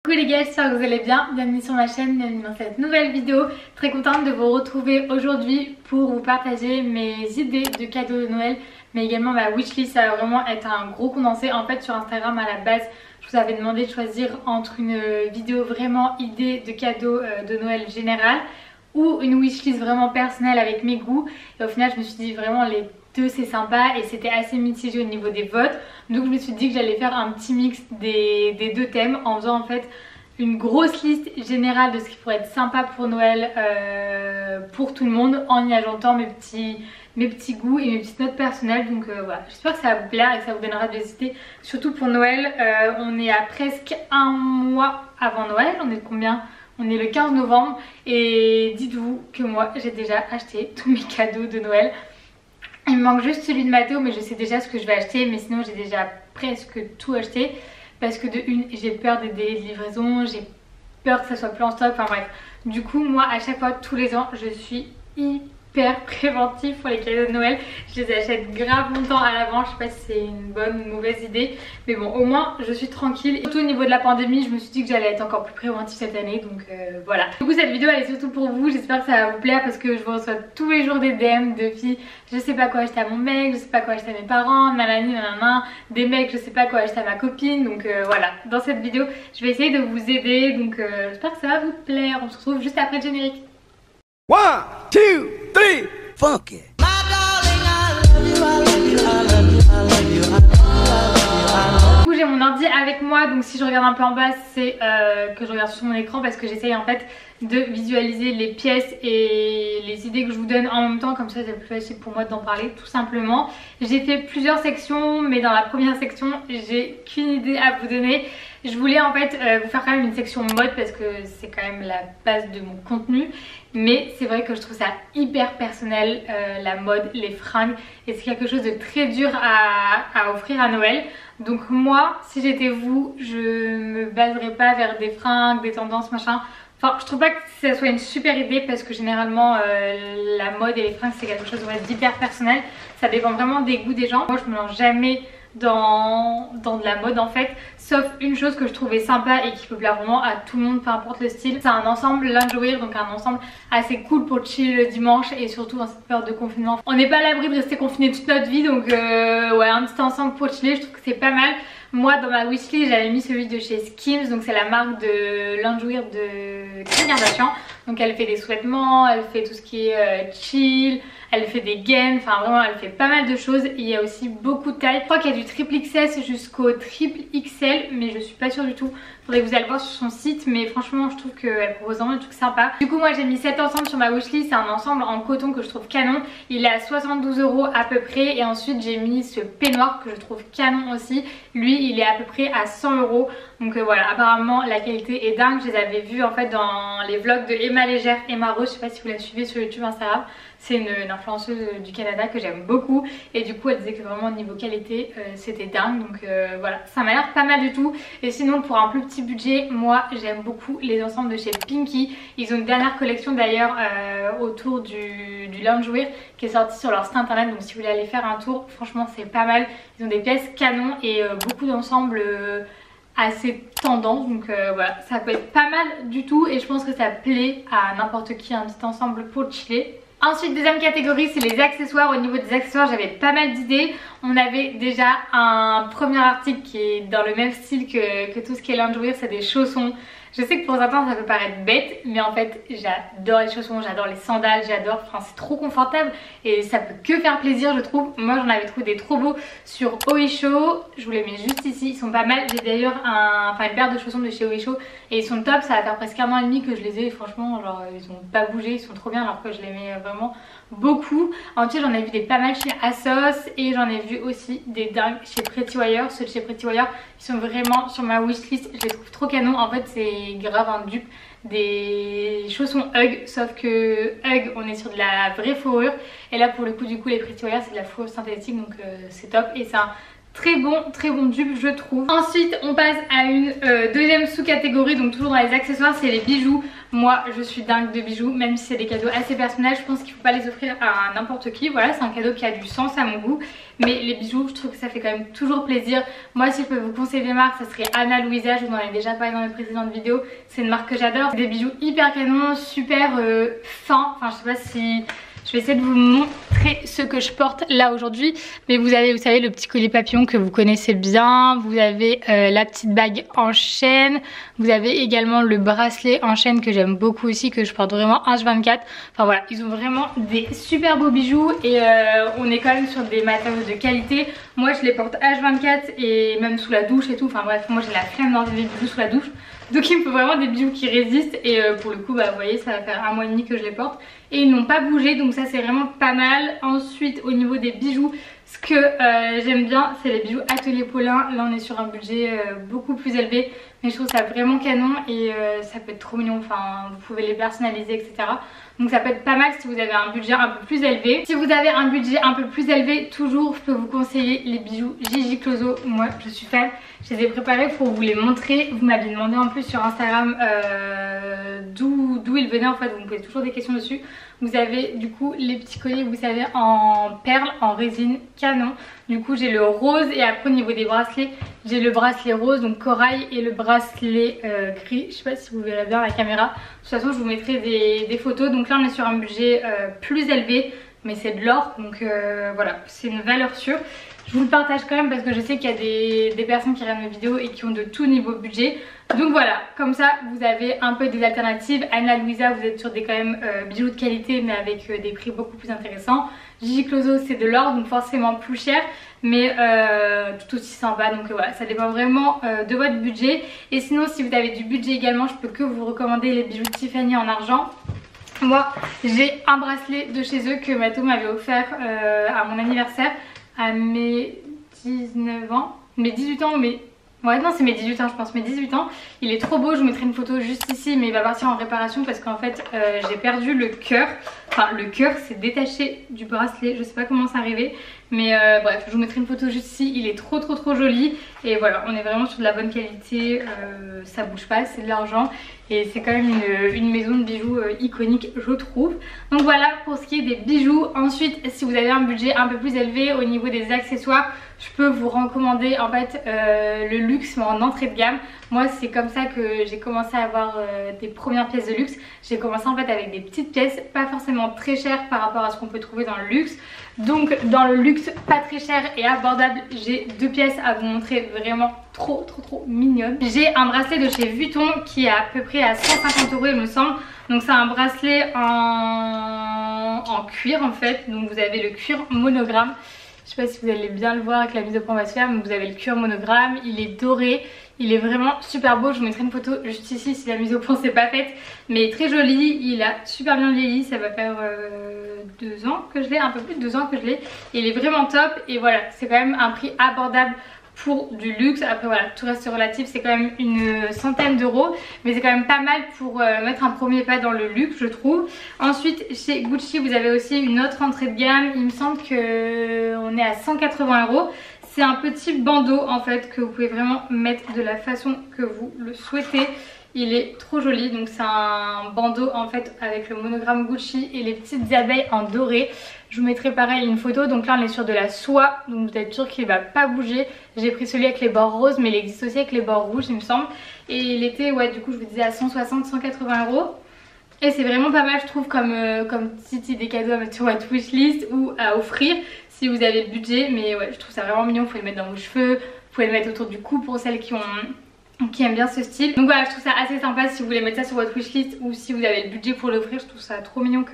Coucou les gars, j'espère que vous allez bien, bienvenue sur ma chaîne, bienvenue dans cette nouvelle vidéo. Très contente de vous retrouver aujourd'hui pour vous partager mes idées de cadeaux de Noël, mais également ma wishlist. Ça va vraiment être un gros condensé. En fait sur Instagram à la base je vous avais demandé de choisir entre une vidéo vraiment idée de cadeaux de Noël général ou une wishlist vraiment personnelle avec mes goûts, et au final je me suis dit vraiment les deux c'est sympa et c'était assez mitigé au niveau des votes, donc je me suis dit que j'allais faire un petit mix des deux thèmes en faisant en fait une grosse liste générale de ce qui pourrait être sympa pour Noël pour tout le monde, en y ajoutant mes petits goûts et mes petites notes personnelles. Donc voilà, j'espère que ça va vous plaire et que ça vous donnera des idées, surtout pour Noël. On est à presque un mois avant Noël, on est de combien ? On est le 15 novembre et dites-vous que moi j'ai déjà acheté tous mes cadeaux de Noël. Il me manque juste celui de Mathéo, mais je sais déjà ce que je vais acheter, mais sinon j'ai déjà presque tout acheté. Parce que de une, j'ai peur des délais de livraison, j'ai peur que ça soit plus en stock, enfin bref. Du coup moi à chaque fois, tous les ans, je suis hyper préventive pour les cadeaux de Noël. Je les achète grave longtemps à l'avance, je sais pas si c'est une bonne ou une mauvaise idée, mais bon au moins je suis tranquille. Et surtout au niveau de la pandémie, je me suis dit que j'allais être encore plus préventive cette année, donc voilà. Du coup cette vidéo elle est surtout pour vous, j'espère que ça va vous plaire parce que je vous reçois tous les jours des DM de filles. Je sais pas quoi acheter à mon mec, je sais pas quoi acheter à mes parents, nanani nanana, des mecs je sais pas quoi acheter à ma copine, donc voilà. Dans cette vidéo je vais essayer de vous aider, donc j'espère que ça va vous plaire. On se retrouve juste après le générique. 1, 2, 3, funk it. Du coup j'ai mon ordi avec moi, donc si je regarde un peu en bas c'est que je regarde sur mon écran parce que j'essaye en fait de visualiser les pièces et les idées que je vous donne en même temps, comme ça c'est plus facile pour moi d'en parler tout simplement. J'ai fait plusieurs sections, mais dans la première section j'ai qu'une idée à vous donner. Je voulais en fait vous faire quand même une section mode parce que c'est quand même la base de mon contenu, mais c'est vrai que je trouve ça hyper personnel, la mode, les fringues, et c'est quelque chose de très dur à offrir à Noël. Donc moi si j'étais vous, je me baserais pas vers des fringues, des tendances machin. Enfin je trouve pas que ça soit une super idée parce que généralement la mode et les fringues c'est quelque chose d'hyper personnel. Ça dépend vraiment des goûts des gens. Moi je me lance jamais dans de la mode en fait, sauf une chose que je trouvais sympa et qui peut plaire vraiment à tout le monde peu importe le style. C'est un ensemble lingerie, donc un ensemble assez cool pour chill le dimanche et surtout dans cette période de confinement. On n'est pas à l'abri de rester confiné toute notre vie, donc ouais, un petit ensemble pour chiller, je trouve que c'est pas mal. Moi dans ma wishlist j'avais mis celui de chez Skims, donc c'est la marque de lingerie de Kim Kardashian. Donc elle fait des sous-vêtements, elle fait tout ce qui est chill, elle fait des gaines, enfin vraiment elle fait pas mal de choses. Et il y a aussi beaucoup de tailles. Je crois qu'il y a du triple XS jusqu'au triple XL, mais je suis pas sûre du tout. Faudrait que vous allez voir sur son site, mais franchement je trouve qu'elle propose vraiment des trucs sympas. Du coup moi j'ai mis cet ensemble sur ma wishlist, c'est un ensemble en coton que je trouve canon. Il est à 72 € à peu près, et ensuite j'ai mis ce peignoir que je trouve canon aussi. Lui il est à peu près à 100 €. Donc voilà, apparemment la qualité est dingue. Je les avais vus en fait dans les vlogs de Emma Légère, Emma Rose, je sais pas si vous la suivez sur YouTube, Instagram. C'est une influenceuse du Canada que j'aime beaucoup, et du coup elle disait que vraiment au niveau qualité c'était dingue, donc voilà, ça m'a l'air pas mal du tout. Et sinon pour un plus petit budget, moi j'aime beaucoup les ensembles de chez Pinky. Ils ont une dernière collection d'ailleurs autour du loungewear qui est sortie sur leur site internet, donc si vous voulez aller faire un tour, franchement c'est pas mal. Ils ont des pièces canon et beaucoup d'ensembles assez tendance, donc voilà, ça peut être pas mal du tout et je pense que ça plaît à n'importe qui, un petit ensemble pour chiller. Ensuite deuxième catégorie c'est les accessoires. Au niveau des accessoires j'avais pas mal d'idées. On avait déjà un premier article qui est dans le même style que tout ce qui est lingerie, c'est des chaussons. Je sais que pour certains ça peut paraître bête, mais en fait j'adore les chaussons, j'adore les sandales, j'adore, enfin c'est trop confortable et ça peut que faire plaisir je trouve. Moi j'en avais trouvé des trop beaux sur Oysho, je vous les mets juste ici, ils sont pas mal. J'ai d'ailleurs une paire de chaussons de chez Oysho et ils sont top, ça va faire presque 1 an et demi que je les ai et franchement genre ils ont pas bougé, ils sont trop bien alors que je les mets vraiment beaucoup. Ensuite j'en ai vu des pas mal chez ASOS et j'en ai vu aussi des dingues chez Pretty Wire. Ceux de chez Pretty Wire ils sont vraiment sur ma wishlist, je les trouve trop canon. En fait c'est grave un dupe des chaussons Hug, sauf que Hug on est sur de la vraie fourrure et là pour le coup du coup les Pretty Wire c'est de la fourrure synthétique, donc c'est top et c'est un très bon dupe je trouve. Ensuite on passe à une deuxième sous-catégorie, donc toujours dans les accessoires, c'est les bijoux. Moi je suis dingue de bijoux, même si c'est des cadeaux assez personnels, je pense qu'il faut pas les offrir à n'importe qui. Voilà, c'est un cadeau qui a du sens à mon goût, mais les bijoux je trouve que ça fait quand même toujours plaisir. Moi si je peux vous conseiller des marques, ça serait Ana Luisa, je vous en ai déjà parlé dans les précédentes vidéos, c'est une marque que j'adore. Des bijoux hyper canon, super fins, enfin je sais pas si... Je vais essayer de vous montrer ce que je porte là aujourd'hui. Mais vous avez, vous savez, le petit collier papillon que vous connaissez bien. Vous avez la petite bague en chaîne. Vous avez également le bracelet en chaîne que j'aime beaucoup aussi, que je porte vraiment H24. Enfin voilà, ils ont vraiment des super beaux bijoux. Et on est quand même sur des matériaux de qualité. Moi je les porte H24 et même sous la douche et tout. Enfin bref, moi j'ai la flemme d'enlever des bijoux sous la douche. Donc il me faut vraiment des bijoux qui résistent. Et pour le coup, bah vous voyez, ça va faire 1 mois et demi que je les porte. Et ils n'ont pas bougé, donc ça c'est vraiment pas mal. Ensuite au niveau des bijoux, ce que j'aime bien c'est les bijoux Atelier Paulin. Là on est sur un budget beaucoup plus élevé, mais je trouve ça vraiment canon et ça peut être trop mignon. Enfin vous pouvez les personnaliser, etc. Donc ça peut être pas mal si vous avez un budget un peu plus élevé. Si vous avez un budget un peu plus élevé, toujours je peux vous conseiller les bijoux Gigi Closo. Moi je suis fan, je les ai préparés pour vous les montrer. Vous m'aviez demandé en plus sur Instagram d'où ils venaient en fait, vous me posez toujours des questions dessus. Vous avez du coup les petits colliers, vous savez, en perles, en résine canon. Du coup j'ai le rose et après au niveau des bracelets, j'ai le bracelet rose, donc corail, et le bracelet gris. Je sais pas si vous verrez bien la caméra. De toute façon je vous mettrai des photos. Donc là on est sur un budget plus élevé, mais c'est de l'or, donc voilà, c'est une valeur sûre. Je vous le partage quand même parce que je sais qu'il y a des personnes qui regardent mes vidéos et qui ont de tout niveau budget. Donc voilà, comme ça vous avez un peu des alternatives. Ana Luisa, vous êtes sur des quand même bijoux de qualité mais avec des prix beaucoup plus intéressants. Gigi Closo c'est de l'or, donc forcément plus cher, mais tout aussi sympa. Donc voilà, ça dépend vraiment de votre budget. Et sinon si vous avez du budget également, je peux que vous recommander les bijoux Tiffany en argent. Moi j'ai un bracelet de chez eux que Mato m'avait offert à mon anniversaire, à mes 19 ans, mes 18 ans, mais... Ouais non c'est mes 18 ans je pense, mes 18 ans. Il est trop beau, je vous mettrai une photo juste ici, mais il va partir en réparation parce qu'en fait j'ai perdu le cœur. Enfin le cœur s'est détaché du bracelet, je sais pas comment c'est arrivé. Mais bref, je vous mettrai une photo juste ici, il est trop joli. Et voilà, on est vraiment sur de la bonne qualité, ça bouge pas, c'est de l'argent. Et c'est quand même une maison de bijoux iconique je trouve. Donc voilà pour ce qui est des bijoux. Ensuite si vous avez un budget un peu plus élevé au niveau des accessoires, je peux vous recommander en fait le luxe mais en entrée de gamme. Moi c'est comme ça que j'ai commencé à avoir des premières pièces de luxe. J'ai commencé en fait avec des petites pièces, pas forcément très chères par rapport à ce qu'on peut trouver dans le luxe. Donc dans le luxe pas très cher et abordable, j'ai 2 pièces à vous montrer vraiment trop mignonnes. J'ai un bracelet de chez Vuitton qui est à peu près à 150 € il me semble. Donc c'est un bracelet en cuir en fait, donc vous avez le cuir monogramme. Je sais pas si vous allez bien le voir avec la mise au point va se faire, mais vous avez le cuir monogramme, il est doré, il est vraiment super beau. Je vous mettrai une photo juste ici si la mise au point c'est pas faite, mais très joli, il a super bien vieilli, ça va faire 2 ans que je l'ai, un peu plus de 2 ans que je l'ai, il est vraiment top. Et voilà, c'est quand même un prix abordable pour du luxe. Après voilà, tout reste relatif, c'est quand même une centaine d'euros, mais c'est quand même pas mal pour mettre un premier pas dans le luxe je trouve. Ensuite chez Gucci vous avez aussi une autre entrée de gamme, il me semble qu'on est à 180 €. C'est un petit bandeau en fait que vous pouvez vraiment mettre de la façon que vous le souhaitez. Il est trop joli, donc c'est un bandeau en fait avec le monogramme Gucci et les petites abeilles en doré. Je vous mettrai pareil une photo. Donc là on est sur de la soie, donc vous êtes sûr qu'il va pas bouger. J'ai pris celui avec les bords roses, mais il existe aussi avec les bords rouges il me semble. Et il était, ouais du coup je vous disais à 160-180 €. Et c'est vraiment pas mal je trouve comme petite idée cadeau à mettre sur votre wishlist ou à offrir si vous avez le budget. Mais ouais je trouve ça vraiment mignon, vous pouvez le mettre dans vos cheveux, vous pouvez le mettre autour du cou pour celles qui aiment bien ce style. Donc voilà, je trouve ça assez sympa si vous voulez mettre ça sur votre wishlist ou si vous avez le budget pour l'offrir. Je trouve ça trop mignon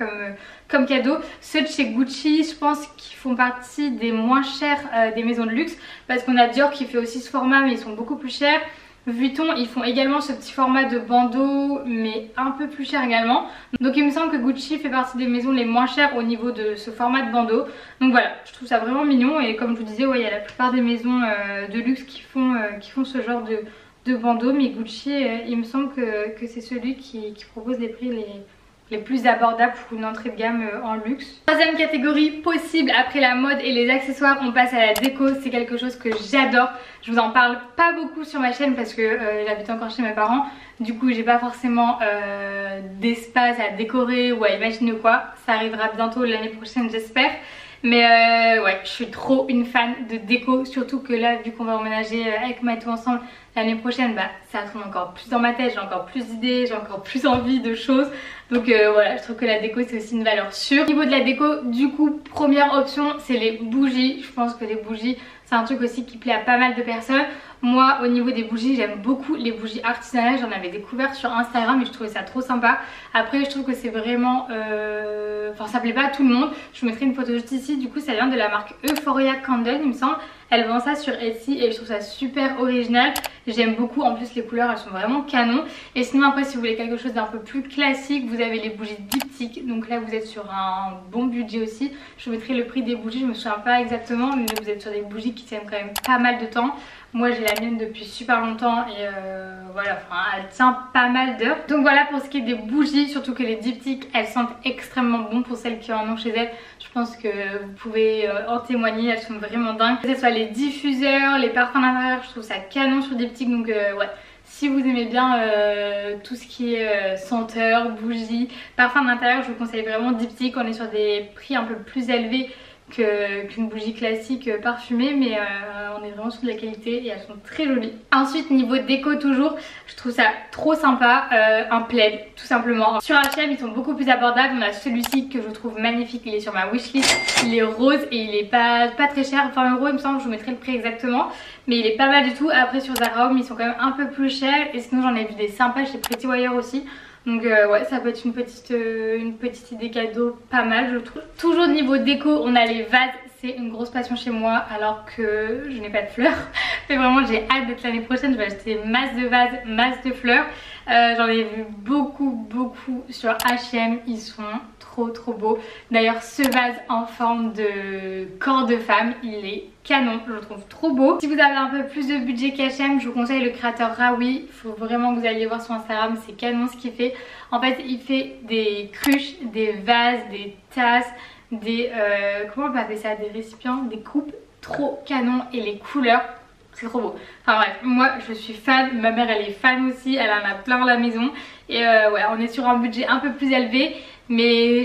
comme cadeau. Ceux de chez Gucci, je pense qu'ils font partie des moins chers des maisons de luxe, parce qu'on a Dior qui fait aussi ce format mais ils sont beaucoup plus chers. Vuitton ils font également ce petit format de bandeau mais un peu plus cher également. Donc il me semble que Gucci fait partie des maisons les moins chères au niveau de ce format de bandeau. Donc voilà, je trouve ça vraiment mignon. Et comme je vous disais, ouais, il y a la plupart des maisons de luxe qui font ce genre de bandeau, mais Gucci il me semble que c'est celui qui propose les prix les plus abordables pour une entrée de gamme en luxe. Troisième catégorie possible après la mode et les accessoires, on passe à la déco. C'est quelque chose que j'adore. Je vous en parle pas beaucoup sur ma chaîne parce que j'habite encore chez mes parents. Du coup j'ai pas forcément d'espace à décorer ou à imaginer quoi. Ça arrivera bientôt l'année prochaine j'espère. Mais ouais, je suis trop une fan de déco, surtout que là vu qu'on va emménager avec Matou ensemble l'année prochaine, bah ça tourne encore plus dans ma tête, j'ai encore plus d'idées, j'ai encore plus envie de choses. Donc voilà, je trouve que la déco c'est aussi une valeur sûre. Au niveau de la déco, du coup, première option c'est les bougies. Je pense que les bougies c'est un truc aussi qui plaît à pas mal de personnes. Moi au niveau des bougies j'aime beaucoup les bougies artisanales, j'en avais découvert sur Instagram et je trouvais ça trop sympa. Après je trouve que c'est vraiment, enfin ça plaît pas à tout le monde. Je vous mettrai une photo juste ici, du coup ça vient de la marque Euphoria Candle il me semble. Elle vend ça sur Etsy et je trouve ça super original. J'aime beaucoup, en plus les couleurs elles sont vraiment canon. Et sinon après si vous voulez quelque chose d'un peu plus classique, vous avez les bougies diptyques. Donc là vous êtes sur un bon budget aussi. Je vous mettrai le prix des bougies, je me souviens pas exactement, mais vous êtes sur des bougies qui tiennent quand même pas mal de temps. Moi j'ai la mienne depuis super longtemps et voilà, enfin elle tient pas mal d'heures. Donc voilà pour ce qui est des bougies, surtout que les diptyques elles sentent extrêmement bon pour celles qui en ont chez elles. Je pense que vous pouvez en témoigner, elles sont vraiment dingues. Que ce soit les diffuseurs, les parfums d'intérieur, je trouve ça canon sur diptyques. Donc ouais, si vous aimez bien tout ce qui est senteur, bougies, parfums d'intérieur, je vous conseille vraiment diptyques. On est sur des prix un peu plus élevés qu'une bougie classique parfumée, mais on est vraiment sur de la qualité et elles sont très jolies. Ensuite niveau déco toujours, je trouve ça trop sympa, un plaid tout simplement. Sur H&M ils sont beaucoup plus abordables. On a celui-ci que je trouve magnifique, il est sur ma wishlist, il est rose et il est pas très cher, 20 € il me semble, je vous mettrai le prix exactement, mais il est pas mal du tout. Après sur Zara Home ils sont quand même un peu plus chers et sinon j'en ai vu des sympas chez Pretty Wire aussi. Donc ouais, ça peut être une petite idée cadeau pas mal je trouve. Toujours niveau déco, on a les vases, c'est une grosse passion chez moi alors que je n'ai pas de fleurs. Mais vraiment j'ai hâte d'être l'année prochaine, je vais acheter masse de vases, masse de fleurs. J'en ai vu beaucoup sur H&M, ils sont trop beaux. D'ailleurs ce vase en forme de corps de femme, il est canon, je le trouve trop beau. Si vous avez un peu plus de budget qu'H&M, je vous conseille le créateur Raoui. Il faut vraiment que vous alliez voir sur Instagram, c'est canon ce qu'il fait. En fait il fait des cruches, des vases, des tasses, des comment on peut appeler ça, des récipients, des coupes, trop canon. Et les couleurs c'est trop beau. Enfin bref, moi je suis fan, ma mère elle est fan aussi, elle en a plein à la maison. Et ouais, on est sur un budget un peu plus élevé, mais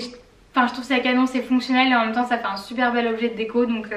enfin je trouve ça canon, c'est fonctionnel et en même temps ça fait un super bel objet de déco. Donc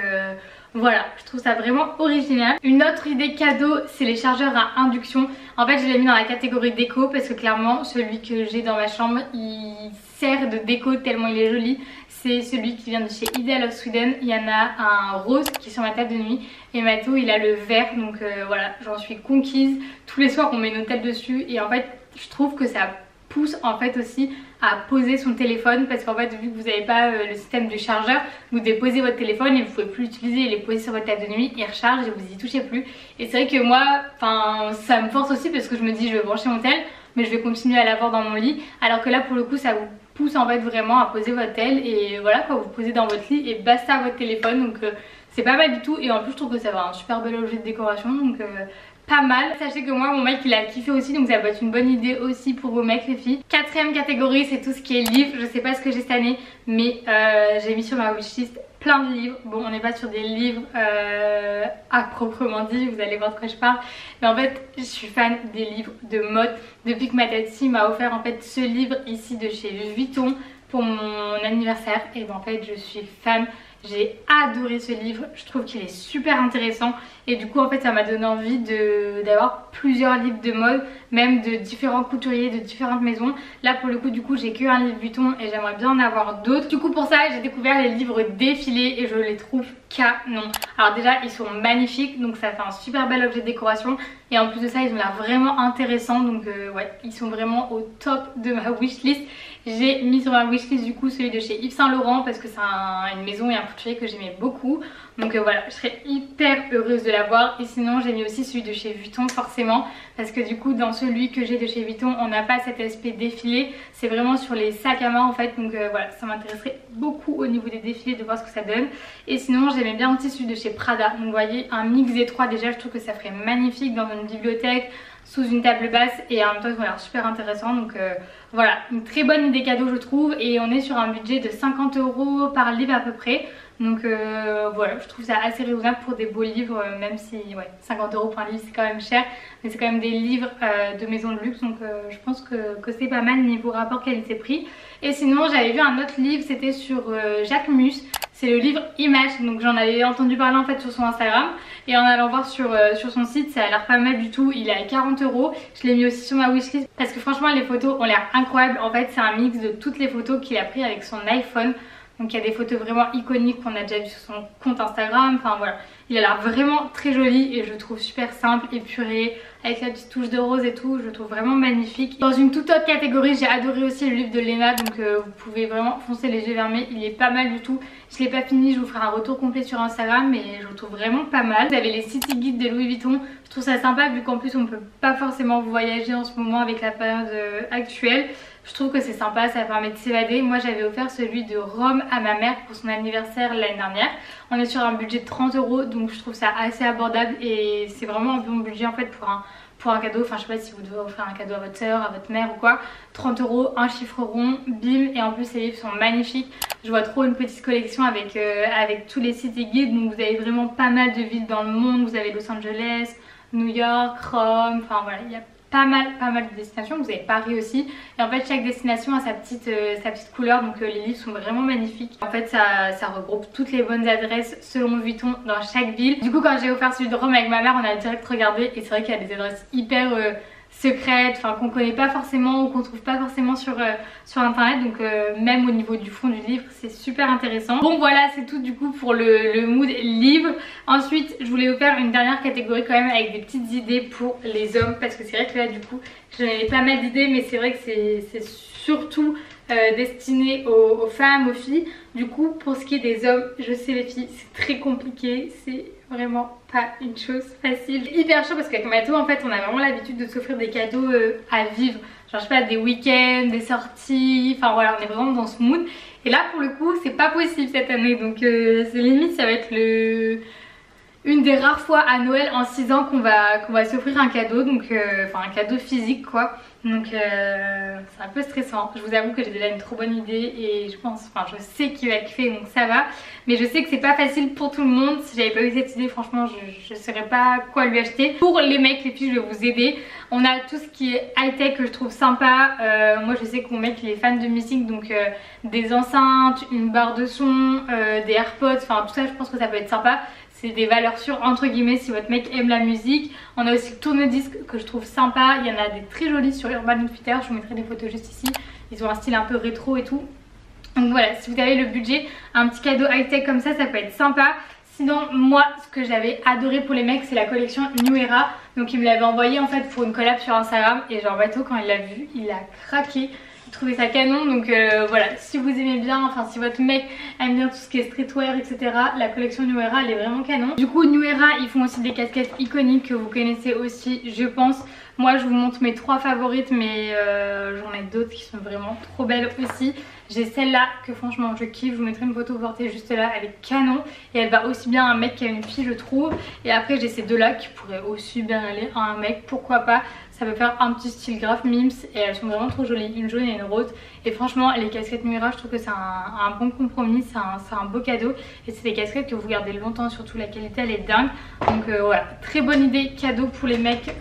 voilà, je trouve ça vraiment original. Une autre idée cadeau, c'est les chargeurs à induction. En fait je l'ai mis dans la catégorie déco parce que clairement celui que j'ai dans ma chambre il sert de déco tellement il est joli. C'est celui qui vient de chez Ideal of Sweden. Il y en a un rose qui est sur ma table de nuit et Matou il a le vert. Donc voilà, j'en suis conquise. Tous les soirs on met nos têtes dessus et en fait je trouve que ça pousse en fait aussi à poser son téléphone, parce qu'en fait vu que vous n'avez pas le système du chargeur, vous déposez votre téléphone et vous pouvez plus l'utiliser et les poser sur votre table de nuit, il recharge et vous y touchez plus. Et c'est vrai que moi, enfin ça me force aussi parce que je me dis je vais brancher mon tel mais je vais continuer à l'avoir dans mon lit, alors que là pour le coup ça vous pousse en fait vraiment à poser votre tel et voilà quoi, vous posez dans votre lit et basta votre téléphone. Donc c'est pas mal du tout et en plus je trouve que ça va un super bel objet de décoration. Donc pas mal. Sachez que moi mon mec il a kiffé aussi, donc ça peut être une bonne idée aussi pour vos mecs les filles. Quatrième catégorie c'est tout ce qui est livres. Je sais pas ce que j'ai cette année mais j'ai mis sur ma wishlist plein de livres. Bon on n'est pas sur des livres à proprement dit, vous allez voir de quoi je parle, mais en fait je suis fan des livres de mode. Depuis que ma Tatsi m'a offert en fait ce livre ici de chez Vuitton pour mon anniversaire, et ben en fait je suis fan. J'ai adoré ce livre, je trouve qu'il est super intéressant et du coup en fait ça m'a donné envie d'avoir plusieurs livres de mode, même de différents couturiers, de différentes maisons. Là pour le coup du coup j'ai que un livre Vuitton et j'aimerais bien en avoir d'autres. Du coup pour ça j'ai découvert les livres défilés et je les trouve canon. Alors déjà ils sont magnifiques, donc ça fait un super bel objet de décoration et en plus de ça ils ont l'air vraiment intéressants. Donc ouais, ils sont vraiment au top de ma wishlist. J'ai mis sur ma wishlist du coup celui de chez Yves Saint Laurent parce que c'est une maison et un couturier que j'aimais beaucoup. Donc voilà, je serais hyper heureuse de l'avoir. Et sinon j'ai mis aussi celui de chez Vuitton forcément, parce que du coup dans celui que j'ai de chez Vuitton on n'a pas cet aspect défilé, c'est vraiment sur les sacs à main en fait. Donc voilà, ça m'intéresserait beaucoup au niveau des défilés de voir ce que ça donne. Et sinon j'aimais bien aussi celui de chez Prada. Donc vous voyez, un mix des trois, déjà je trouve que ça ferait magnifique dans une bibliothèque, sous une table basse et en même temps ils ont l'air super intéressants. Donc voilà, une très bonne idée cadeau je trouve, et on est sur un budget de 50 € par livre à peu près. Donc voilà, je trouve ça assez raisonnable pour des beaux livres, même si ouais, 50 € pour un livre c'est quand même cher, mais c'est quand même des livres de maison de luxe, donc je pense que c'est pas mal niveau rapport qualité-prix. Et sinon j'avais vu un autre livre, c'était sur Jacques Mus, c'est le livre Image, donc j'en avais entendu parler en fait sur son Instagram, et en allant voir sur son site ça a l'air pas mal du tout, il est à 40 €, je l'ai mis aussi sur ma wishlist parce que franchement les photos ont l'air incroyables. En fait c'est un mix de toutes les photos qu'il a pris avec son iPhone. Donc il y a des photos vraiment iconiques qu'on a déjà vues sur son compte Instagram, enfin voilà. Il a l'air vraiment très joli et je le trouve super simple, épuré, avec sa petite touche de rose et tout, je le trouve vraiment magnifique. Dans une toute autre catégorie, j'ai adoré aussi le livre de Léna, donc vous pouvez vraiment foncer les yeux fermés, il est pas mal du tout. Je l'ai pas fini, je vous ferai un retour complet sur Instagram, mais je le trouve vraiment pas mal. Vous avez les City Guides de Louis Vuitton, je trouve ça sympa vu qu'en plus on peut pas forcément voyager en ce moment avec la période actuelle. Je trouve que c'est sympa, ça permet de s'évader. Moi j'avais offert celui de Rome à ma mère pour son anniversaire l'année dernière. On est sur un budget de 30 €, donc je trouve ça assez abordable et c'est vraiment un bon budget en fait pour un cadeau. Enfin je sais pas si vous devez offrir un cadeau à votre soeur, à votre mère ou quoi. 30 €, un chiffre rond, bim, et en plus les livres sont magnifiques. Je vois trop une petite collection avec tous les city guides, donc vous avez vraiment pas mal de villes dans le monde. Vous avez Los Angeles, New York, Rome, enfin voilà, il y a pas mal de destinations. Vous avez Paris aussi, et en fait chaque destination a sa petite couleur, donc les livres sont vraiment magnifiques. En fait ça regroupe toutes les bonnes adresses selon Vuitton dans chaque ville. Du coup quand j'ai offert celui de Rome avec ma mère, on a direct regardé et c'est vrai qu'il y a des adresses hyper secrètes, enfin qu'on connaît pas forcément ou qu'on trouve pas forcément sur internet, donc même au niveau du fond du livre c'est super intéressant. Bon voilà, c'est tout du coup pour le mood livre. Ensuite je voulais vous faire une dernière catégorie quand même avec des petites idées pour les hommes, parce que c'est vrai que là du coup j'en avais pas mal d'idées, mais c'est vrai que c'est surtout destiné aux femmes, aux filles. Du coup pour ce qui est des hommes, je sais les filles c'est très compliqué, c'est vraiment pas une chose facile, hyper chaud, parce qu'avec Mato en fait on a vraiment l'habitude de s'offrir des cadeaux à vivre, genre je sais pas, des week-ends, des sorties, enfin voilà, on est vraiment dans ce mood. Et là pour le coup c'est pas possible cette année, donc c'est limite ça va être une des rares fois à Noël en 6 ans qu'on va s'offrir un cadeau, donc enfin un cadeau physique quoi. Donc c'est un peu stressant. Je vous avoue que j'ai déjà une trop bonne idée et je sais qu'il va kiffer, donc ça va. Mais je sais que c'est pas facile pour tout le monde. Si j'avais pas eu cette idée, franchement je saurais pas quoi lui acheter. Pour les mecs, les filles, je vais vous aider. On a tout ce qui est high-tech que je trouve sympa. Moi je sais que mon mec il est fan de musique, donc des enceintes, une barre de son, des AirPods, enfin tout ça je pense que ça peut être sympa. C'est des valeurs sûres entre guillemets si votre mec aime la musique. On a aussi le tourne-disque que je trouve sympa. Il y en a des très jolis sur Urban Outfitters. Je vous mettrai des photos juste ici. Ils ont un style un peu rétro et tout. Donc voilà, si vous avez le budget, un petit cadeau high-tech comme ça peut être sympa. Sinon moi ce que j'avais adoré pour les mecs c'est la collection New Era. Donc il me l'avait envoyé en fait pour une collab sur Instagram. Et genre Bateau quand il l'a vu, il a craqué. Trouver ça canon, donc voilà, si vous aimez bien, enfin si votre mec aime bien tout ce qui est streetwear etc, la collection New Era elle est vraiment canon. Du coup New Era ils font aussi des casquettes iconiques que vous connaissez aussi je pense. Moi je vous montre mes 3 favorites, mais j'en ai d'autres qui sont vraiment trop belles aussi. J'ai celle-là que franchement je kiffe, je vous mettrai une photo portée juste là, elle est canon et elle va aussi bien à un mec qu'à une fille je trouve. Et après j'ai ces deux là qui pourraient aussi bien aller à un mec, pourquoi pas. Ça peut faire un petit style graph mims et elles sont vraiment trop jolies, une jaune et une rose. Et franchement les casquettes New Era je trouve que c'est un bon compromis, c'est un beau cadeau. Et c'est des casquettes que vous gardez longtemps, surtout la qualité elle est dingue. Donc voilà, très bonne idée cadeau pour les mecs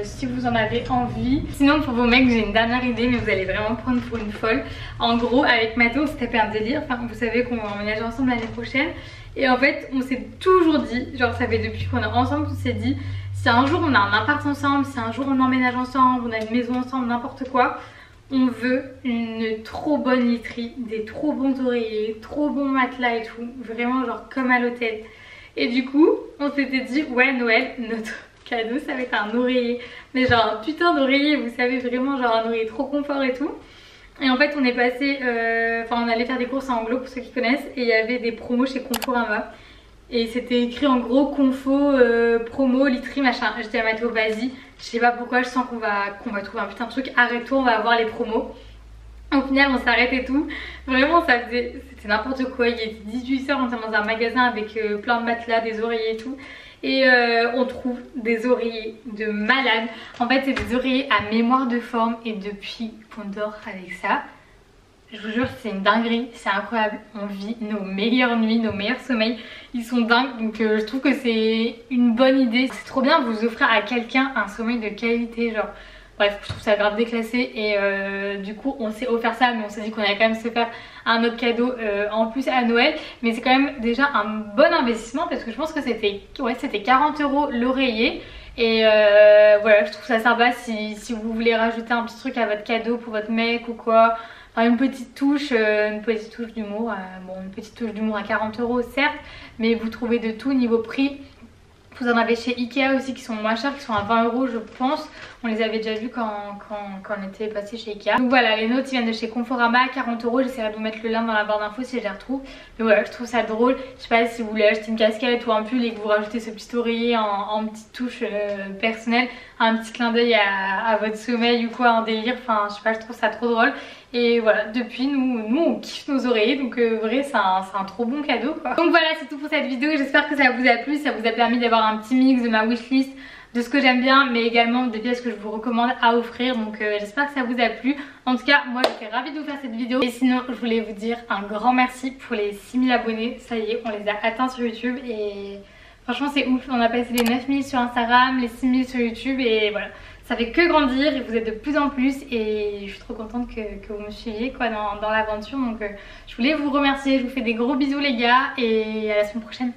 si vous en avez envie. Sinon pour vos mecs j'ai une dernière idée, mais vous allez vraiment prendre pour une folle. En gros avec Mato on s'est tapé un délire, enfin vous savez qu'on va emménager ensemble l'année prochaine. Et en fait on s'est toujours dit, genre ça fait depuis qu'on est ensemble qu'on s'est dit, si un jour on a un appart ensemble, si un jour on emménage ensemble, on a une maison ensemble, n'importe quoi, on veut une trop bonne literie, des trop bons oreillers, trop bons matelas et tout, vraiment genre comme à l'hôtel. Et du coup on s'était dit ouais Noël, notre cadeau ça va être un oreiller, mais genre un putain d'oreiller, vous savez, vraiment genre un oreiller trop confort et tout. Et en fait on est passé, on allait faire des courses à Anglo pour ceux qui connaissent, et il y avait des promos chez Conforama. Et c'était écrit en gros confo, promo, literie, machin. J'étais à Mato, vas-y, je sais pas pourquoi, je sens qu'on va trouver un putain de truc, arrête-toi, on va avoir les promos. Au final on s'arrête et tout, vraiment c'était n'importe quoi, il était 18h, on était dans un magasin avec plein de matelas, des oreillers et tout. Et on trouve des oreillers de malade. En fait c'est des oreillers à mémoire de forme et depuis qu'on dort avec ça, je vous jure c'est une dinguerie, c'est incroyable. On vit nos meilleures nuits, nos meilleurs sommeils, ils sont dingues. Donc je trouve que c'est une bonne idée. C'est trop bien de vous offrir à quelqu'un un sommeil de qualité, genre bref, je trouve ça grave déclassé et du coup on s'est offert ça, mais on s'est dit qu'on allait quand même se faire un autre cadeau en plus à Noël. Mais c'est quand même déjà un bon investissement parce que je pense que c'était 40 € l'oreiller. Et voilà, je trouve ça sympa si vous voulez rajouter un petit truc à votre cadeau pour votre mec ou quoi. Enfin, une petite touche d'humour. Bon, une petite touche d'humour à 40 € certes, mais vous trouvez de tout niveau prix. Vous en avez chez Ikea aussi qui sont moins chers, qui sont à 20 € je pense. On les avait déjà vus quand on était passé chez Ikea. Donc voilà, les nôtres ils viennent de chez Conforama à 40 €. J'essaierai de vous mettre le lien dans la barre d'infos si je les retrouve. Mais voilà, je trouve ça drôle. Je sais pas si vous voulez acheter une casquette ou un pull et que vous rajoutez ce petit oreiller en petite touche personnelle, un petit clin d'œil à votre sommeil ou quoi, un délire. Enfin je sais pas, je trouve ça trop drôle. Et voilà, depuis nous on kiffe nos oreillers, donc vrai c'est un trop bon cadeau quoi. Donc voilà, c'est tout pour cette vidéo, j'espère que ça vous a plu, ça vous a permis d'avoir un petit mix de ma wishlist, de ce que j'aime bien, mais également des pièces que je vous recommande à offrir. Donc j'espère que ça vous a plu. En tout cas moi j'étais ravie de vous faire cette vidéo. Et sinon je voulais vous dire un grand merci pour les 6000 abonnés. Ça y est, on les a atteints sur YouTube et franchement c'est ouf. On a passé les 9000 sur Instagram, les 6000 sur YouTube et voilà. Ça fait que grandir et vous êtes de plus en plus et je suis trop contente que vous me suiviez quoi dans l'aventure. Donc je voulais vous remercier, je vous fais des gros bisous les gars et à la semaine prochaine.